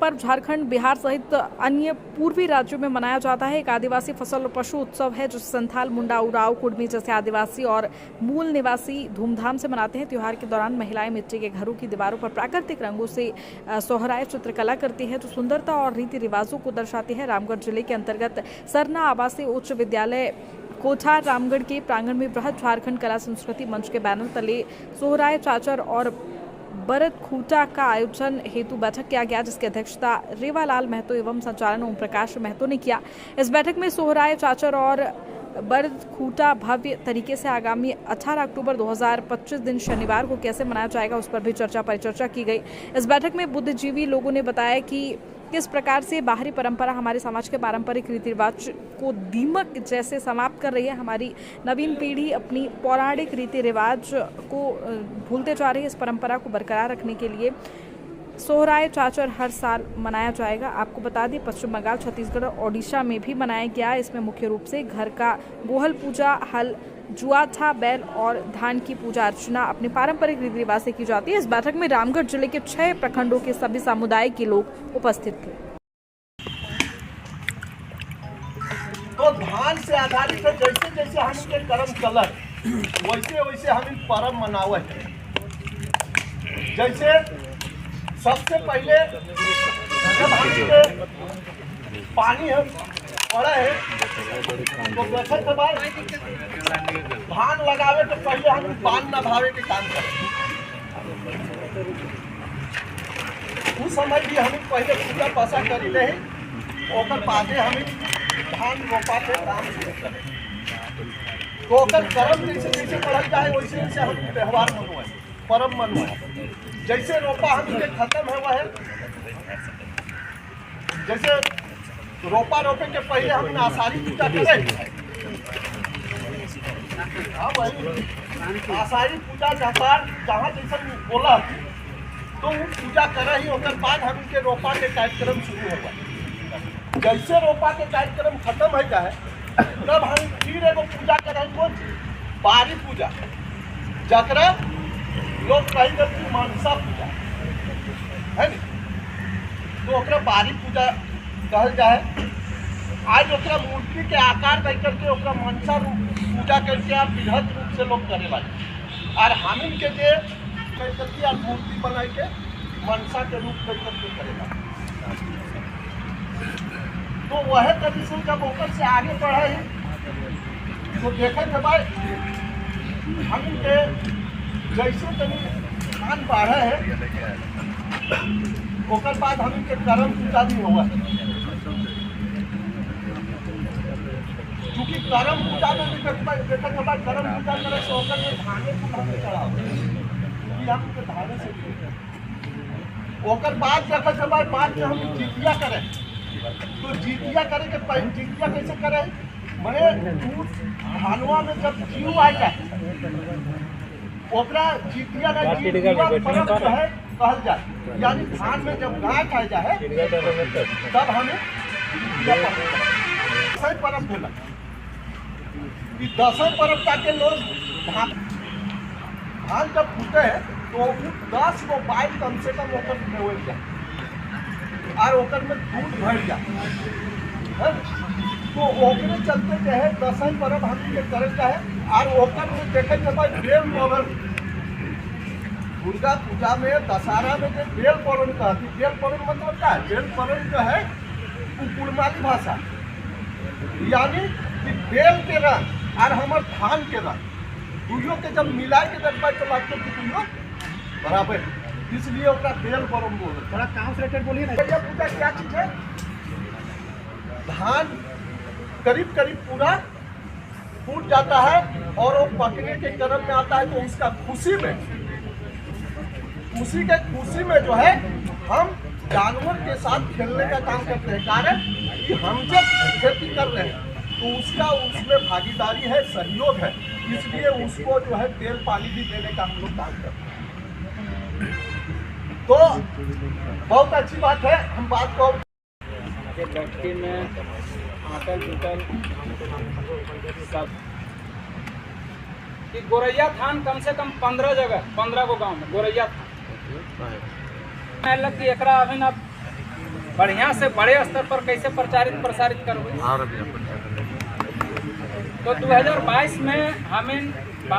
पर्व झारखंड, बिहार सहित अन्य पूर्वी राज्यों में मनाया जाता है। एक आदिवासी फसल और पशु उत्सव है जो संथाल, मुंडा, उरांव, कुड़मी जैसे आदिवासी और मूल निवासी धूमधाम से मनाते हैं। त्योहार के दौरान महिलाएं मिट्टी के घरों की दीवारों पर प्राकृतिक रंगों से सोहराए चित्रकला करती है जो सुंदरता और रीति रिवाजों को दर्शाती है। रामगढ़ जिले के अंतर्गत सरना आवासीय उच्च विद्यालय कोठार रामगढ़ के प्रांगण में बृहद झारखंड कला संस्कृति मंच के बैनर तले सोहराए चाचर और बरत खूटा का आयोजन हेतु बैठक किया गया, जिसकी अध्यक्षता रेवालाल महतो एवं संचालन ओम प्रकाश महतो ने किया। इस बैठक में सोहराए चाचर और बरत खूटा भव्य तरीके से आगामी 18 अक्टूबर 2025 दिन शनिवार को कैसे मनाया जाएगा उस पर भी चर्चा परिचर्चा की गई। इस बैठक में बुद्धिजीवी लोगों ने बताया कि किस प्रकार से बाहरी परंपरा हमारे समाज के पारंपरिक रीति रिवाज को दीमक जैसे समाप्त कर रही है। हमारी नवीन पीढ़ी अपनी पौराणिक रीति रिवाज को भूलते जा रही है। इस परंपरा को बरकरार रखने के लिए सोहराए चाचर हर साल मनाया जाएगा। आपको बता दें, पश्चिम बंगाल, छत्तीसगढ़ और ओडिशा में भी मनाया गया। इसमें मुख्य रूप से घर का गोहल पूजा, हल, जुआथा, बैल और धान की पूजा अर्चना अपने पारंपरिक रीति रिवाज से की जाती है। इस बैठक में रामगढ़ जिले के 6 प्रखंडों के सभी समुदाय के लोग उपस्थित थे। तो धान से आधारित है, जैसे जैसे हम इनके कर्म चलत वैसे वैसे हम इन पर्व मनावे हैं। जैसे सबसे पहले जब हम इनके पानी है पड़ा है तो देखते के बाद धान लगावे तो पहले हम बांध नभावे के काम करें। उस समय भी हम पहले पूजा पासा करी रहे और बादे हम धान रोपा के काम शुरू करें। तो कर्म जैसे जैसे बढ़ल जाए वैसे वैसे हम त्यौहार मनवाए, पर्व मनवाए। जैसे रोपा हम खत्म है वह जैसे रोपा रोपे के पहले हम आषाढ़ी पूजा करें। हाँ वही आषाढ़ी पूजा जहाँ जैसा बोला तो वो पूजा करे ही होकर बाद हम इनके रोपा के कार्यक्रम शुरू होगा। जैसे रोपा के कार्यक्रम खत्म हो जाए तब हम फिर एगो पूजा करें, बारी पूजा जकरा लोग कहेंगे मनसा पूजा है नी। तो ओकरा बारी पूजा कहल जाए। आज ओकरा मूर्ति के आकार दे करके ओकरा मनसा रूप पूजा करके आप बृहद रूप से लोग करे वाले और हम इनके जे करके आप मूर्ति बना के मनसा के रूप दे करके करेगा। तो वह कंडीशन जब ऊपर से आगे बढ़े है तो देखे थे भाई हम इनके जैसे तनी धान बढ़े है ओकर बाद हम इनके कर्म पूजा भी हुआ। क्योंकि कर्म पूजा में भी देखा के बाद कर्म पूजा करे तो ओकर में धाने को हम चढ़ाओ क्योंकि हम इनके धाने से ओकर बाद देखा के बाद में हम जितिया करें। तो जितिया करे के पहले जितिया कैसे करे मने धानवा में जब जीव आ जाए ओकरा जितिया ना जितिया पर्व जो है कहल जाए। यानी धान में जब गांठ आ जाए तब हमें सही पर्व भेला। 10 पर्व ताके लोग धान जब फूटे है तो 10 गो बाइल कम से कम ओकर में हो जाए और ओकर में दूध भर जाए। तो ओकरे चलते जो है 10 पर्व हम करे जाए और ओकर में देखे के बाद बेल पवन दुर्गा पूजा में दशहरा में जो बेल पवन कहती, बेल पवन मतलब क्या है? बेल पवन जो है कुड़माली भाषा यानी कि बेल के रंग और हमारे धान के रंग दुइयों के जब मिला के देखा तो लगता है कि दुइयों बराबर, इसलिए उसका बेल पवन बोल। थोड़ा काम से रिलेटेड बोलिए ना। यह पूजा क्या चीज है? धान करीब करीब पूरा फूट जाता है और वो पकने के क्रम में आता है तो उसका खुशी में जो है हम जानवर के साथ खेलने का काम करते हैं। कारण कि हम जब खेती कर रहे हैं तो उसका उसमें भागीदारी है, सहयोग है, इसलिए उसको जो है तेल पानी भी देने का हम लोग काम करते हैं। तो बहुत अच्छी बात है। हम बात को बैठकी में आटल टूटल सब कि गोरैया थान कम से कम 15 जगह 15 गो गाँव में गोरैया थान लग कि एकरा अभी ना बढ़िया से बड़े स्तर पर कैसे प्रचारित प्रसारित करबे। तो 2022 में हमें